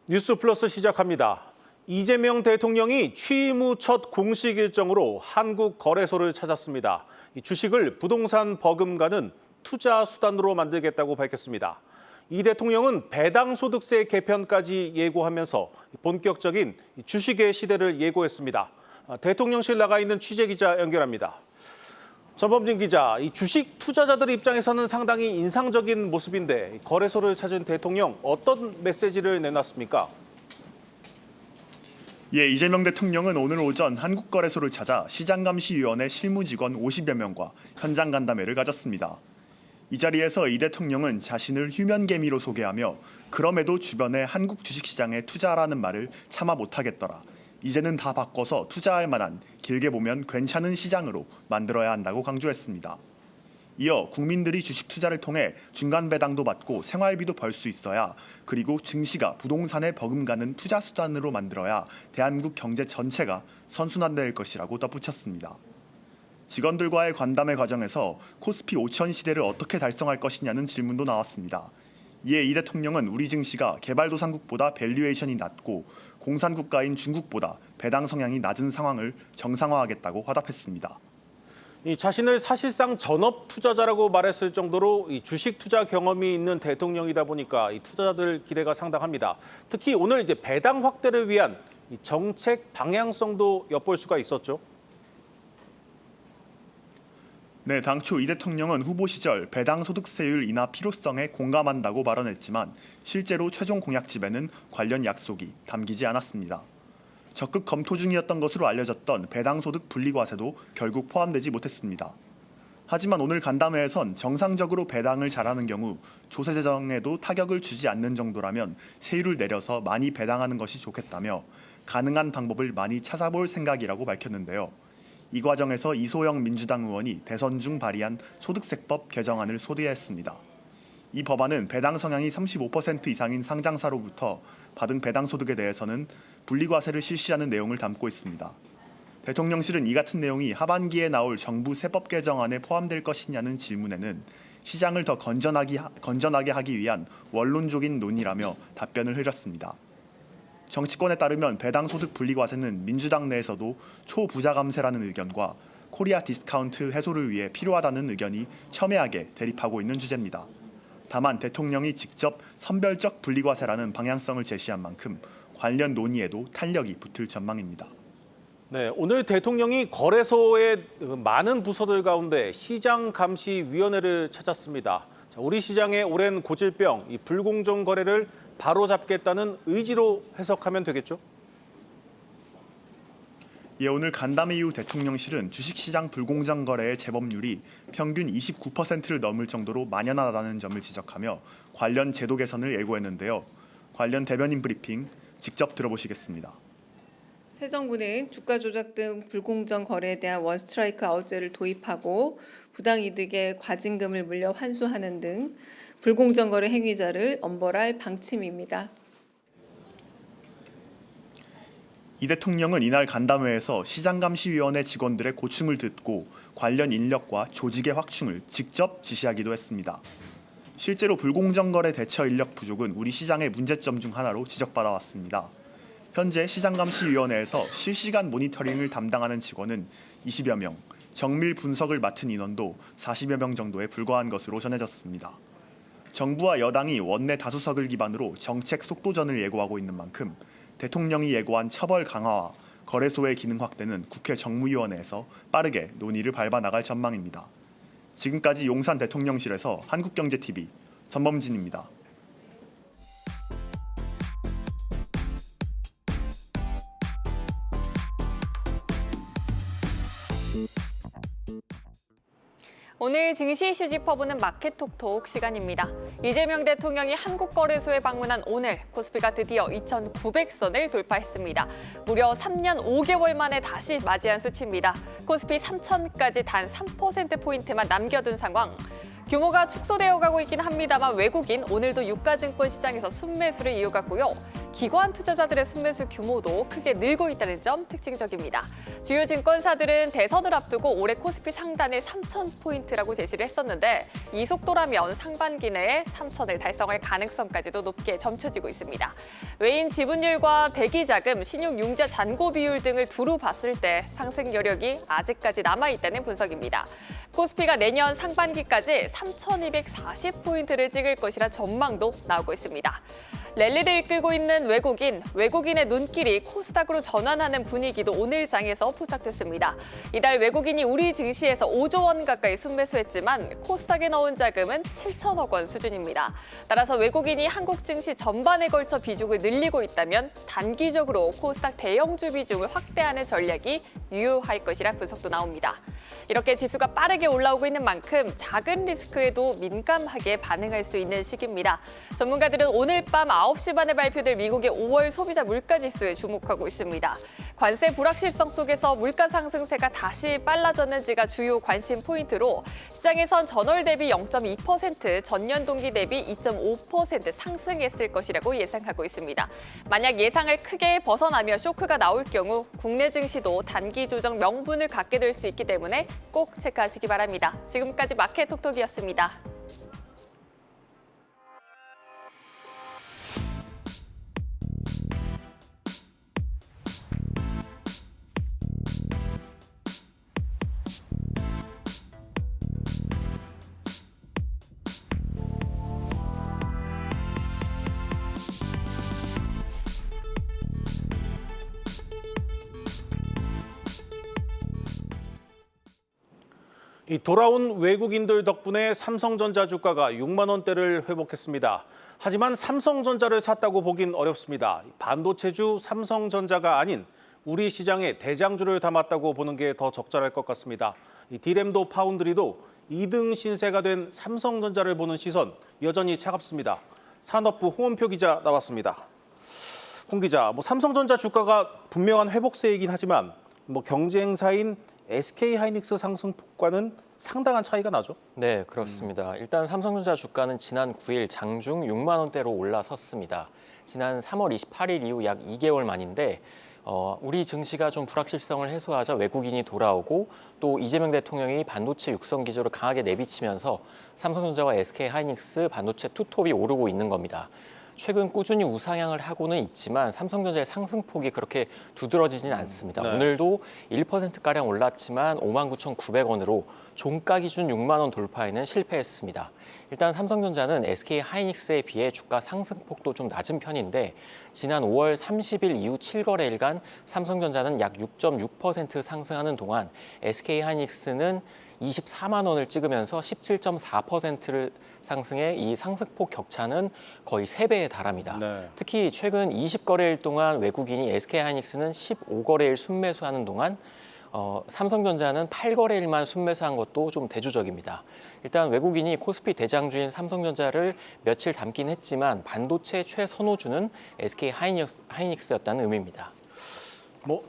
뉴스 플러스 시작합니다. 이재명 대통령이 취임 후 첫 공식 일정으로 한국 거래소를 찾았습니다. 이 주식을 부동산 버금가는 투자 수단으로 만들겠다고 밝혔습니다. 이 대통령은 배당 소득세 개편까지 예고하면서 본격적인 주식의 시대를 예고했습니다. 대통령실 나가 있는 취재기자 연결합니다. 전범진 기자, 이 주식 투자자들 입장에서는 상당히 인상적인 모습인데 거래소를 찾은 대통령 어떤 메시지를 내놨습니까? 이재명 대통령은 오늘 오전 한국거래소를 찾아 시장감시위원회 실무직원 50여 명과 현장 간담회를 가졌습니다. 이 자리에서 이 대통령은 자신을 휴면개미로 소개하며 그럼에도 주변에 한국 주식시장에 투자하라는 말을 차마 못하겠더라. 이제는 다 바꿔서 투자할 만한 길게 보면 괜찮은 시장으로 만들어야 한다고 강조했습니다. 이어 국민들이 주식 투자를 통해 중간 배당도 받고 생활비도 벌 수 있어야 그리고 증시가 부동산에 버금가는 투자 수단으로 만들어야 대한민국 경제 전체가 선순환될 것이라고 덧붙였습니다. 직원들과의 간담회 과정에서 코스피 5천 시대를 어떻게 달성할 것이냐는 질문도 나왔습니다. 이에 이 대통령은 우리 증시가 개발도상국보다 밸류에이션이 낮고 공산국가인 중국보다 배당 성향이 낮은 상황을 정상화하겠다고 화답했습니다. 이 자신을 사실상 전업 투자자라고 말했을 정도로 이 주식 투자 경험이 있는 대통령이다 보니까 이 투자자들 기대가 상당합니다. 특히 오늘 이제 배당 확대를 위한 이 정책 방향성도 엿볼 수가 있었죠. 네, 당초 이 대통령은 후보 시절 배당 소득세율 인하 필요성에 공감한다고 발언했지만 실제로 최종 공약집에는 관련 약속이 담기지 않았습니다. 적극 검토 중이었던 것으로 알려졌던 배당 소득 분리과세도 결국 포함되지 못했습니다. 하지만 오늘 간담회에선 정상적으로 배당을 잘하는 경우 조세 재정에도 타격을 주지 않는 정도라면 세율을 내려서 많이 배당하는 것이 좋겠다며 가능한 방법을 많이 찾아볼 생각이라고 밝혔는데요. 이 과정에서 이소영 민주당 의원이 대선 중 발의한 소득세법 개정안을 소개했습니다. 이 법안은 배당 성향이 35% 이상인 상장사로부터 받은 배당 소득에 대해서는 분리과세를 실시하는 내용을 담고 있습니다. 대통령실은 이 같은 내용이 하반기에 나올 정부 세법 개정안에 포함될 것이냐는 질문에는 시장을 더 건전하게 하기 위한 원론적인 논의라며 답변을 흐렸습니다. 정치권에 따르면 배당 소득 분리과세는 민주당 내에서도 초부자 감세라는 의견과 코리아 디스카운트 해소를 위해 필요하다는 의견이 첨예하게 대립하고 있는 주제입니다. 다만 대통령이 직접 선별적 분리과세라는 방향성을 제시한 만큼 관련 논의에도 탄력이 붙을 전망입니다. 네, 오늘 대통령이 거래소의 많은 부서들 가운데 시장감시위원회를 찾았습니다. 우리 시장의 오랜 고질병, 이 불공정 거래를 바로잡겠다는 의지로 해석하면 되겠죠? 오늘 간담회 이후 대통령실은 주식시장 불공정 거래의 재범률이 평균 29%를 넘을 정도로 만연하다는 점을 지적하며 관련 제도 개선을 예고했는데요. 관련 대변인 브리핑 직접 들어보시겠습니다. 새 정부는 주가 조작 등 불공정 거래에 대한 원스트라이크 아웃제를 도입하고 부당이득에 과징금을 물려 환수하는 등 불공정 거래 행위자를 엄벌할 방침입니다. 이 대통령은 이날 간담회에서 시장감시위원회 직원들의 고충을 듣고 관련 인력과 조직의 확충을 직접 지시하기도 했습니다. 실제로 불공정 거래 대처 인력 부족은 우리 시장의 문제점 중 하나로 지적받아 왔습니다. 현재 시장감시위원회에서 실시간 모니터링을 담당하는 직원은 20여 명, 정밀 분석을 맡은 인원도 40여 명 정도에 불과한 것으로 전해졌습니다. 정부와 여당이 원내 다수석을 기반으로 정책 속도전을 예고하고 있는 만큼 대통령이 예고한 처벌 강화와 거래소의 기능 확대는 국회 정무위원회에서 빠르게 논의를 밟아 나갈 전망입니다. 지금까지 용산 대통령실에서 한국경제TV 전범진입니다. 오늘 증시 이슈 짚어보는 마켓톡톡 시간입니다. 이재명 대통령이 한국거래소에 방문한 오늘 코스피가 드디어 2,900선을 돌파했습니다. 무려 3년 5개월 만에 다시 맞이한 수치입니다. 코스피 3,000까지 단 3%포인트만 남겨둔 상황. 규모가 축소되어 가고 있긴 합니다만 외국인 오늘도 유가증권 시장에서 순매수를 이어갔고요. 기관 투자자들의 순매수 규모도 크게 늘고 있다는 점 특징적입니다. 주요 증권사들은 대선을 앞두고 올해 코스피 상단을 3,000포인트라고 제시를 했었는데 이 속도라면 상반기 내에 3,000을 달성할 가능성까지도 높게 점쳐지고 있습니다. 외인 지분율과 대기자금, 신용융자 잔고 비율 등을 두루 봤을 때 상승 여력이 아직까지 남아있다는 분석입니다. 코스피가 내년 상반기까지 3,240포인트를 찍을 것이라 전망도 나오고 있습니다. 랠리를 이끌고 있는 외국인의 눈길이 코스닥으로 전환하는 분위기도 오늘 장에서 포착됐습니다. 이달 외국인이 우리 증시에서 5조 원 가까이 순매수했지만 코스닥에 넣은 자금은 7천억 원 수준입니다. 따라서 외국인이 한국 증시 전반에 걸쳐 비중을 늘리고 있다면 단기적으로 코스닥 대형주 비중을 확대하는 전략이 유효할 것이라 분석도 나옵니다. 이렇게 지수가 빠르게 올라오고 있는 만큼 작은 리스크에도 민감하게 반응할 수 있는 시기입니다. 전문가들은 오늘 밤 9시 반에 발표될 미국의 5월 소비자 물가지수에 주목하고 있습니다. 관세 불확실성 속에서 물가 상승세가 다시 빨라졌는지가 주요 관심 포인트로 시장에선 전월 대비 0.2%, 전년 동기 대비 2.5% 상승했을 것이라고 예상하고 있습니다. 만약 예상을 크게 벗어나며 쇼크가 나올 경우 국내 증시도 단기 조정 명분을 갖게 될 수 있기 때문에 꼭 체크하시기 바랍니다. 지금까지 마켓톡톡이었습니다. 이 돌아온 외국인들 덕분에 삼성전자 주가가 6만 원대를 회복했습니다. 하지만 삼성전자를 샀다고 보긴 어렵습니다. 반도체주 삼성전자가 아닌 우리 시장의 대장주를 담았다고 보는 게 더 적절할 것 같습니다. 이 D램도 파운드리도 2등 신세가 된 삼성전자를 보는 시선 여전히 차갑습니다. 산업부 홍원표 기자 나왔습니다. 홍 기자, 삼성전자 주가가 분명한 회복세이긴 하지만 경쟁사인 SK하이닉스 상승폭과는 상당한 차이가 나죠? 네, 그렇습니다. 일단 삼성전자 주가는 지난 9일 장중 6만 원대로 올라섰습니다. 지난 3월 28일 이후 약 2개월 만인데 우리 증시가 좀 불확실성을 해소하자 외국인이 돌아오고 또 이재명 대통령이 반도체 육성 기조를 강하게 내비치면서 삼성전자와 SK하이닉스 반도체 투톱이 오르고 있는 겁니다. 최근 꾸준히 우상향을 하고는 있지만 삼성전자의 상승폭이 그렇게 두드러지진 않습니다. 네. 오늘도 1%가량 올랐지만 59,900원으로 종가 기준 6만 원 돌파에는 실패했습니다. 일단 삼성전자는 SK하이닉스에 비해 주가 상승폭도 좀 낮은 편인데 지난 5월 30일 이후 7거래일간 삼성전자는 약 6.6% 상승하는 동안 SK하이닉스는 24만 원을 찍으면서 17.4%를 상승해 이 상승폭 격차는 거의 3배에 달합니다. 네. 특히 최근 20거래일 동안 외국인이 SK하이닉스는 15거래일 순매수하는 동안 삼성전자는 8거래일만 순매수한 것도 좀 대조적입니다. 일단 외국인이 코스피 대장주인 삼성전자를 며칠 담긴 했지만 반도체 최선호주는 SK하이닉스였다는 의미입니다.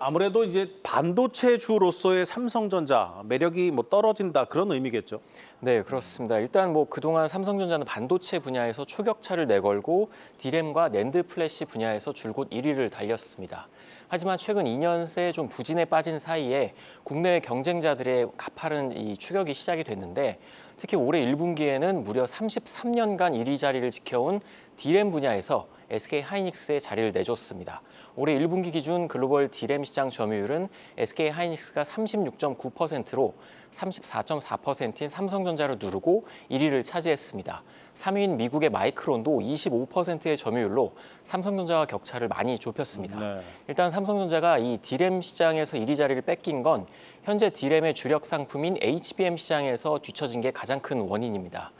아무래도 이제 반도체주로서의 삼성전자 매력이 떨어진다 그런 의미겠죠? 네, 그렇습니다. 일단 그동안 삼성전자는 반도체 분야에서 초격차를 내걸고 D램과 낸드 플래시 분야에서 줄곧 1위를 달렸습니다. 하지만 최근 2년 새 좀 부진에 빠진 사이에 국내외 경쟁자들의 가파른 이 추격이 시작이 됐는데 특히 올해 1분기에는 무려 33년간 1위 자리를 지켜온 D램 분야에서 SK하이닉스의 자리를 내줬습니다. 올해 1분기 기준 글로벌 D램 시장 점유율은 SK하이닉스가 36.9%로 34.4%인 삼성전자를 누르고 1위를 차지했습니다. 3위인 미국의 마이크론도 25%의 점유율로 삼성전자와 격차를 많이 좁혔습니다. 네. 일단 삼성전자가 이 D램 시장에서 1위 자리를 뺏긴 건 현재 D램의 주력 상품인 HBM 시장에서 뒤처진 게 가장 큰 원인입니다.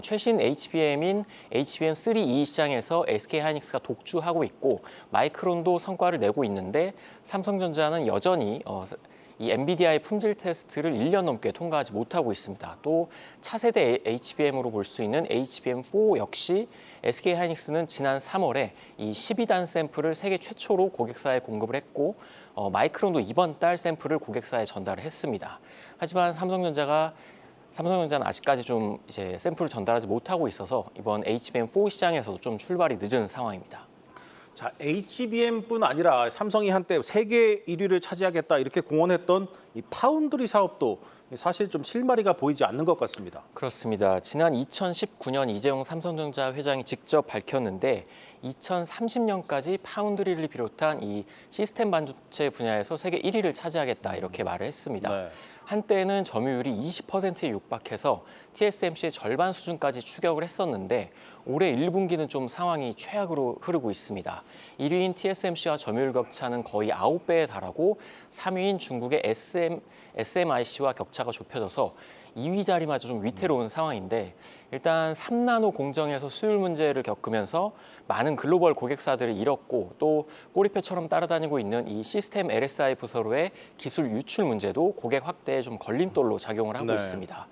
최신 HBM인 HBM3E 시장에서 SK하이닉스가 독주하고 있고 마이크론도 성과를 내고 있는데 삼성전자는 여전히 이 엔비디아의 품질 테스트를 1년 넘게 통과하지 못하고 있습니다. 또 차세대 HBM으로 볼 수 있는 HBM4 역시 SK하이닉스는 지난 3월에 이 12단 샘플을 세계 최초로 고객사에 공급을 했고 마이크론도 이번 달 샘플을 고객사에 전달을 했습니다. 하지만 삼성전자는 아직까지 좀 이제 샘플을 전달하지 못하고 있어서 이번 HBM4 시장에서도 좀 출발이 늦은 상황입니다. 자, HBM뿐 아니라 삼성이 한때 세계 1위를 차지하겠다 이렇게 공언했던 이 파운드리 사업도 사실 좀 실마리가 보이지 않는 것 같습니다. 그렇습니다. 지난 2019년 이재용 삼성전자 회장이 직접 밝혔는데 2030년까지 파운드리를 비롯한 이 시스템 반도체 분야에서 세계 1위를 차지하겠다 이렇게 말을 했습니다. 네. 한때는 점유율이 20%에 육박해서 TSMC의 절반 수준까지 추격을 했었는데 올해 1분기는 좀 상황이 최악으로 흐르고 있습니다. 1위인 TSMC와 점유율 격차는 거의 9배에 달하고 3위인 중국의 SMIC와 격차가 좁혀져서 2위 자리마저 좀 위태로운 상황인데 일단 3나노 공정에서 수율 문제를 겪으면서 많은 글로벌 고객사들을 잃었고 또 꼬리표처럼 따라다니고 있는 이 시스템 LSI 부서로의 기술 유출 문제도 고객 확대에 좀 걸림돌로 작용을 하고 네. 있습니다.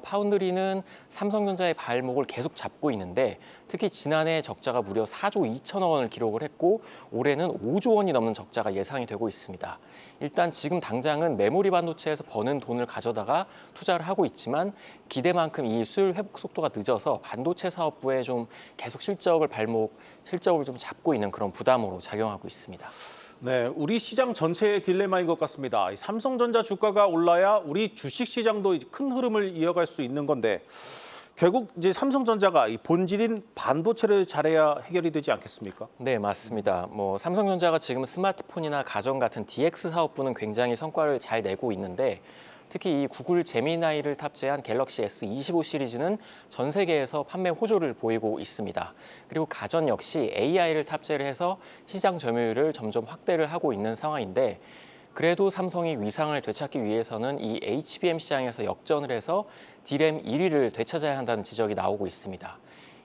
파운드리는 삼성전자의 발목을 계속 잡고 있는데 특히 지난해 적자가 무려 4조 2천억 원을 기록을 했고 올해는 5조 원이 넘는 적자가 예상이 되고 있습니다. 일단 지금 당장은 메모리 반도체에서 버는 돈을 가져다가 투자를 하고 있지만 기대만큼 이 수율 회복 속도가 늦어서 반도체 사업부에 좀 계속 실적을 좀 잡고 있는 그런 부담으로 작용하고 있습니다. 네, 우리 시장 전체의 딜레마인 것 같습니다. 이 삼성전자 주가가 올라야 우리 주식 시장도 큰 흐름을 이어갈 수 있는 건데 결국 이제 삼성전자가 이 본질인 반도체를 잘해야 해결이 되지 않겠습니까? 네, 맞습니다. 삼성전자가 지금 스마트폰이나 가전 같은 DX 사업부는 굉장히 성과를 잘 내고 있는데 특히 이 구글 제미나이를 탑재한 갤럭시 S25 시리즈는 전 세계에서 판매 호조를 보이고 있습니다. 그리고 가전 역시 AI를 탑재를 해서 시장 점유율을 점점 확대를 하고 있는 상황인데 그래도 삼성이 위상을 되찾기 위해서는 이 HBM 시장에서 역전을 해서 D램 1위를 되찾아야 한다는 지적이 나오고 있습니다.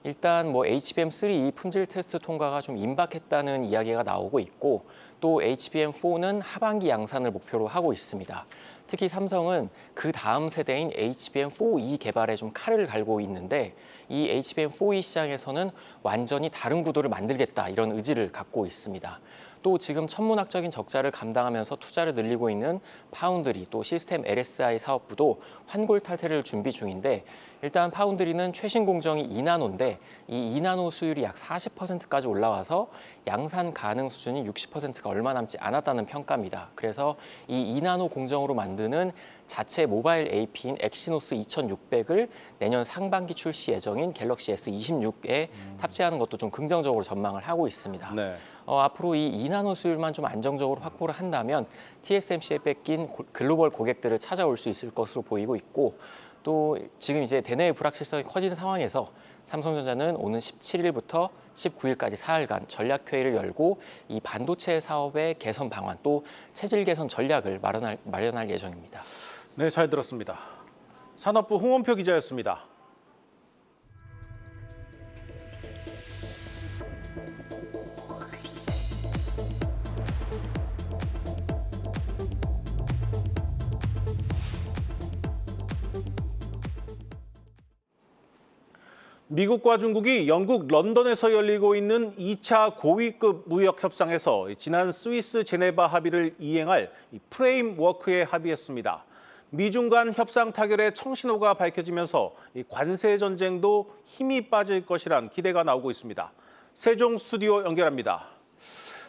일단 HBM3 품질 테스트 통과가 좀 임박했다는 이야기가 나오고 있고 또 HBM4는 하반기 양산을 목표로 하고 있습니다. 특히 삼성은 그 다음 세대인 HBM4E 개발에 좀 칼을 갈고 있는데 이 HBM4E 시장에서는 완전히 다른 구도를 만들겠다 이런 의지를 갖고 있습니다. 또 지금 천문학적인 적자를 감당하면서 투자를 늘리고 있는 파운드리 또 시스템 LSI 사업부도 환골탈태를 준비 중인데 일단 파운드리는 최신 공정이 2나노인데 이 2나노 수율이 약 40%까지 올라와서 양산 가능 수준이 60%가 얼마 남지 않았다는 평가입니다. 그래서 이 2나노 공정으로 만드는 자체 모바일 AP인 엑시노스 2600을 내년 상반기 출시 예정인 갤럭시 S26에 탑재하는 것도 좀 긍정적으로 전망을 하고 있습니다. 네. 앞으로 이 2나노 수율만 좀 안정적으로 확보를 한다면 TSMC에 뺏긴 글로벌 고객들을 찾아올 수 있을 것으로 보이고 있고 또 지금 이제 대내의 불확실성이 커진 상황에서 삼성전자는 오는 17일부터 19일까지 사흘간 전략회의를 열고 이 반도체 사업의 개선 방안 또 체질 개선 전략을 마련할 예정입니다. 네, 잘 들었습니다. 산업부 홍원표 기자였습니다. 미국과 중국이 영국 런던에서 열리고 있는 2차 고위급 무역 협상에서 지난 스위스 제네바 합의를 이행할 프레임워크에 합의했습니다. 미중 간 협상 타결의 청신호가 밝혀지면서 관세 전쟁도 힘이 빠질 것이란 기대가 나오고 있습니다. 세종 스튜디오 연결합니다.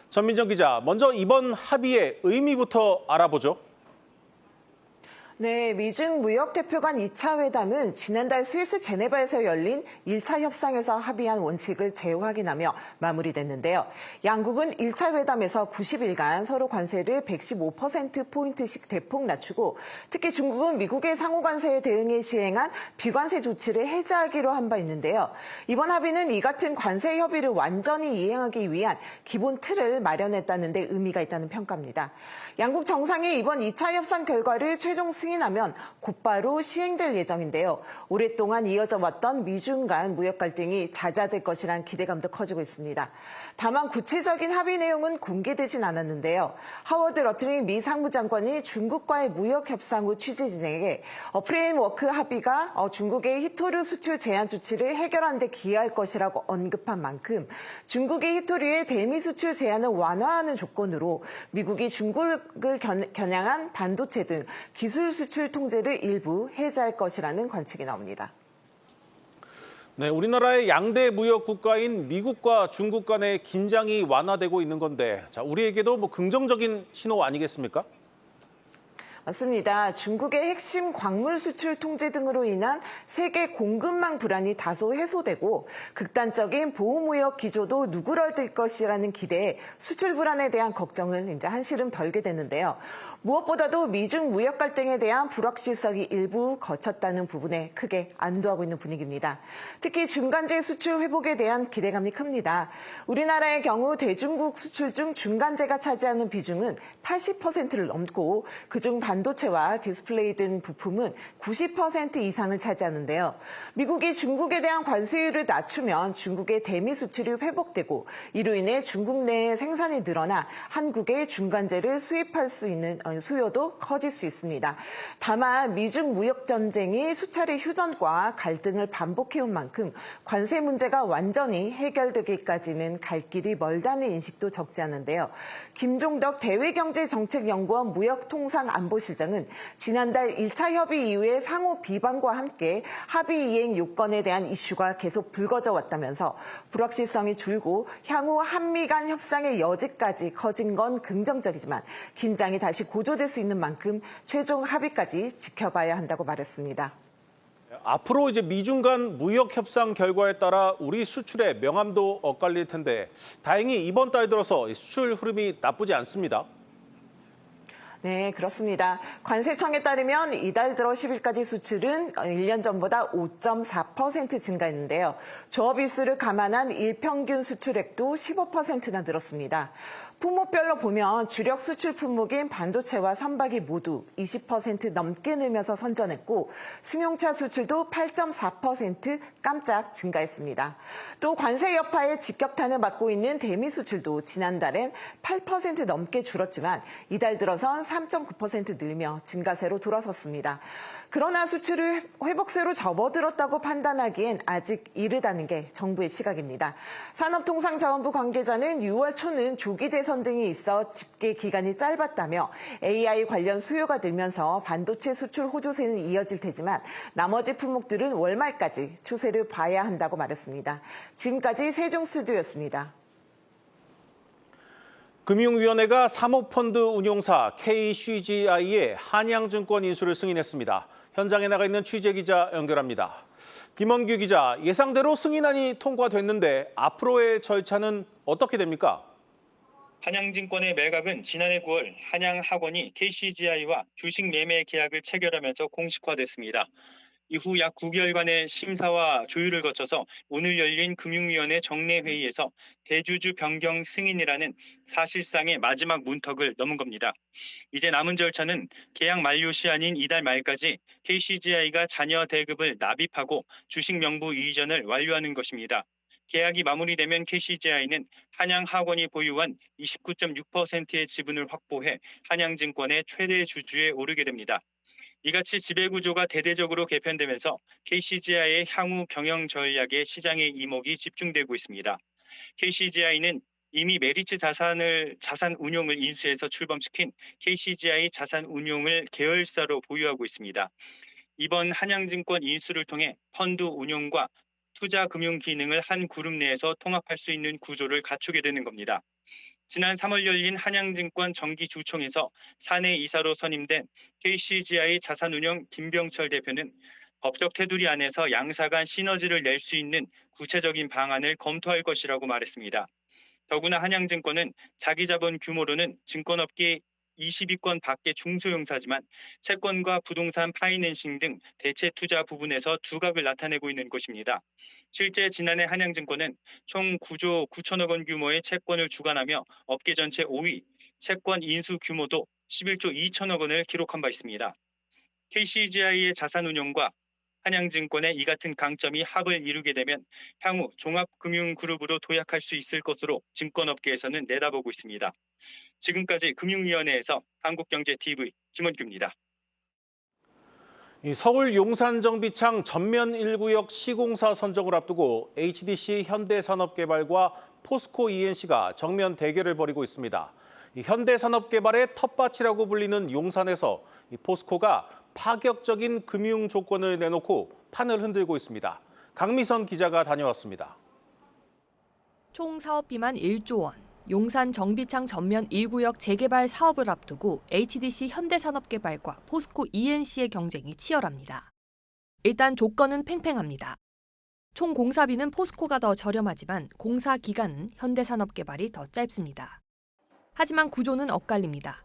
전민정 기자, 먼저 이번 합의의 의미부터 알아보죠. 네, 미중 무역 대표 간 2차 회담은 지난달 스위스 제네바에서 열린 1차 협상에서 합의한 원칙을 재확인하며 마무리됐는데요. 양국은 1차 회담에서 90일간 서로 관세를 115%포인트씩 대폭 낮추고 특히 중국은 미국의 상호 관세에 대응해 시행한 비관세 조치를 해제하기로 한 바 있는데요. 이번 합의는 이 같은 관세 협의를 완전히 이행하기 위한 기본 틀을 마련했다는 데 의미가 있다는 평가입니다. 양국 정상이 이번 2차 협상 결과를 최종 승인하면 곧바로 시행될 예정인데요. 오랫동안 이어져 왔던 미중 간 무역 갈등이 잦아들 것이란 기대감도 커지고 있습니다. 다만 구체적인 합의 내용은 공개되진 않았는데요. 하워드 러트링 미 상무장관이 중국과의 무역 협상 후 취재진에게 프레임워크 합의가 중국의 히토류 수출 제한 조치를 해결하는 데 기여할 것이라고 언급한 만큼 중국의 히토류의 대미 수출 제한을 완화하는 조건으로 미국이 중국을 겨냥한 반도체 등 기술 수출 통제를 일부 해제할 것이라는 관측이 나옵니다. 네, 우리나라의 양대 무역 국가인 미국과 중국 간의 긴장이 완화되고 있는 건데, 자, 우리에게도 뭐 긍정적인 신호 아니겠습니까? 맞습니다. 중국의 핵심 광물 수출 통제 등으로 인한 세계 공급망 불안이 다소 해소되고 극단적인 보호무역 기조도 누그러들 것이라는 기대에 수출 불안에 대한 걱정을 이제 한시름 덜게 됐는데요. 무엇보다도 미중 무역 갈등에 대한 불확실성이 일부 거쳤다는 부분에 크게 안도하고 있는 분위기입니다. 특히 중간재 수출 회복에 대한 기대감이 큽니다. 우리나라의 경우 대중국 수출 중 중간재가 차지하는 비중은 80%를 넘고 그중 반도체와 디스플레이 등 부품은 90% 이상을 차지하는데요. 미국이 중국에 대한 관세율을 낮추면 중국의 대미 수출이 회복되고 이로 인해 중국 내의 생산이 늘어나 한국의 중간재를 수입할 수 있는 수요도 커질 수 있습니다. 다만 미중 무역 전쟁이 수차례 휴전과 갈등을 반복해온 만큼 관세 문제가 완전히 해결되기까지는 갈 길이 멀다는 인식도 적지 않은데요. 김종덕 대외경제정책연구원 무역통상안보실장은 지난달 1차 협의 이후에 상호 비방과 함께 합의 이행 요건에 대한 이슈가 계속 불거져 왔다면서 불확실성이 줄고 향후 한미 간 협상의 여지까지 커진 건 긍정적이지만 긴장이 다시 고조될 수 있는 만큼 최종 합의까지 지켜봐야 한다고 말했습니다. 앞으로 이제 미중 간 무역 협상 결과에 따라 우리 수출의 명암도 엇갈릴 텐데 다행히 이번 달 들어서 수출 흐름이 나쁘지 않습니다. 네, 그렇습니다. 관세청에 따르면 이달 들어 10일까지 수출은 1년 전보다 5.4% 증가했는데요. 조업 일수를 감안한 일평균 수출액도 15%나 늘었습니다. 품목별로 보면 주력 수출 품목인 반도체와 선박이 모두 20% 넘게 늘면서 선전했고 승용차 수출도 8.4% 깜짝 증가했습니다. 또 관세 여파에 직격탄을 맞고 있는 대미 수출도 지난달엔 8% 넘게 줄었지만 이달 들어선 3.9% 늘며 증가세로 돌아섰습니다. 그러나 수출을 회복세로 접어들었다고 판단하기엔 아직 이르다는 게 정부의 시각입니다. 산업통상자원부 관계자는 6월 초는 조기 대선 등이 있어 집계 기간이 짧았다며 AI 관련 수요가 늘면서 반도체 수출 호조세는 이어질 테지만 나머지 품목들은 월말까지 추세를 봐야 한다고 말했습니다. 지금까지 세종스튜디오였습니다. 금융위원회가 사모펀드 운용사 KCGI의 한양증권 인수를 승인했습니다. 현장에 나가 있는 취재기자 연결합니다. 김원규 기자, 예상대로 승인안이 통과됐는데 앞으로의 절차는 어떻게 됩니까? 한양증권의 매각은 지난해 9월 한양학원이 KCGI와 주식 매매 계약을 체결하면서 공식화됐습니다. 이후 약 9개월간의 심사와 조율을 거쳐서 오늘 열린 금융위원회 정례회의에서 대주주 변경 승인이라는 사실상의 마지막 문턱을 넘은 겁니다. 이제 남은 절차는 계약 만료 시한인 이달 말까지 KCGI가 자녀 대급을 납입하고 주식 명부 이전을 완료하는 것입니다. 계약이 마무리되면 KCGI는 한양학원이 보유한 29.6%의 지분을 확보해 한양증권의 최대 주주에 오르게 됩니다. 이같이 지배구조가 대대적으로 개편되면서 KCGI의 향후 경영 전략에 시장의 이목이 집중되고 있습니다. KCGI는 이미 메리츠 자산 운용을 인수해서 출범시킨 KCGI 자산 운용을 계열사로 보유하고 있습니다. 이번 한양증권 인수를 통해 펀드 운용과 투자 금융 기능을 한 그룹 내에서 통합할 수 있는 구조를 갖추게 되는 겁니다. 지난 3월 열린 한양증권 정기주총에서 사내 이사로 선임된 KCGI 자산운용 김병철 대표는 법적 테두리 안에서 양사 간 시너지를 낼 수 있는 구체적인 방안을 검토할 것이라고 말했습니다. 더구나 한양증권은 자기 자본 규모로는 증권업계 20위권 밖의 중소형사지만 채권과 부동산 파이낸싱 등 대체 투자 부분에서 두각을 나타내고 있는 곳입니다. 실제 지난해 한양증권은 총 9조 9천억 원 규모의 채권을 주관하며 업계 전체 5위, 채권 인수 규모도 11조 2천억 원을 기록한 바 있습니다. KCGI의 자산운용과 한양증권의 이 같은 강점이 합을 이루게 되면 향후 종합금융그룹으로 도약할 수 있을 것으로 증권업계에서는 내다보고 있습니다. 지금까지 금융위원회에서 한국경제TV 김원규입니다. 서울 용산정비창 전면 1구역 시공사 선정을 앞두고 HDC 현대산업개발과 포스코 ENC가 정면 대결을 벌이고 있습니다. 현대산업개발의 텃밭이라고 불리는 용산에서 포스코가 파격적인 금융 조건을 내놓고 판을 흔들고 있습니다. 강미선 기자가 다녀왔습니다. 총 사업비만 1조 원, 용산 정비창 전면 1구역 재개발 사업을 앞두고 HDC 현대산업개발과 포스코 ENC의 경쟁이 치열합니다. 일단 조건은 팽팽합니다. 총 공사비는 포스코가 더 저렴하지만 공사 기간은 현대산업개발이 더 짧습니다. 하지만 구조는 엇갈립니다.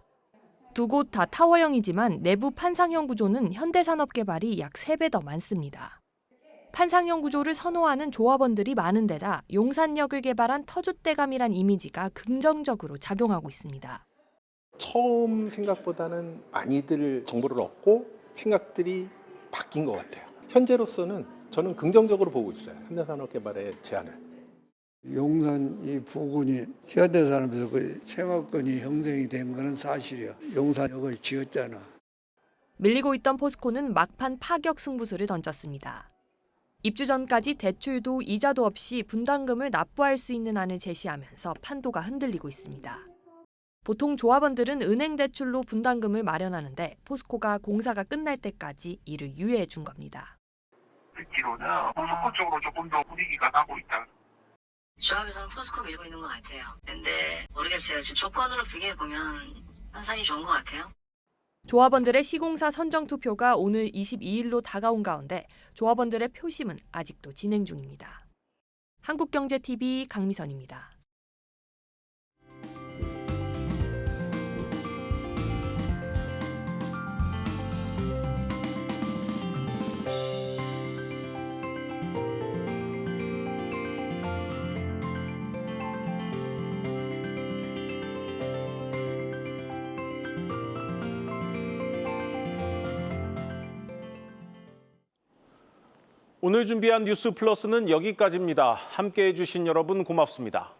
두 곳 다 타워형이지만 내부 판상형 구조는 현대산업개발이 약 3배 더 많습니다. 판상형 구조를 선호하는 조합원들이 많은 데다 용산역을 개발한 터줏대감이란 이미지가 긍정적으로 작용하고 있습니다. 처음 생각보다는 많이들 정보를 얻고 생각들이 바뀐 것 같아요. 현재로서는 저는 긍정적으로 보고 있어요. 현대산업개발의 제안을. 용산 이 부근이 현대산업에서 그 생활권이 형성이 된 것은 사실이야. 용산역을 지었잖아. 밀리고 있던 포스코는 막판 파격 승부수를 던졌습니다. 입주 전까지 대출도 이자도 없이 분담금을 납부할 수 있는 안을 제시하면서 판도가 흔들리고 있습니다. 보통 조합원들은 은행 대출로 분담금을 마련하는데 포스코가 공사가 끝날 때까지 이를 유예해 준 겁니다. 듣기로는 포스코 쪽으로 조금 더 분위기가 나고 있다. 조합에서는 포스코 밀고 있는 것 같아요. 근데 모르겠어요. 지금 조건으로 비교해보면 현상이 좋은 것 같아요. 조합원들의 시공사 선정 투표가 오늘 22일로 다가온 가운데 조합원들의 표심은 아직도 진행 중입니다. 한국경제TV 강미선입니다. 오늘 준비한 뉴스 플러스는 여기까지입니다. 함께해 주신 여러분 고맙습니다.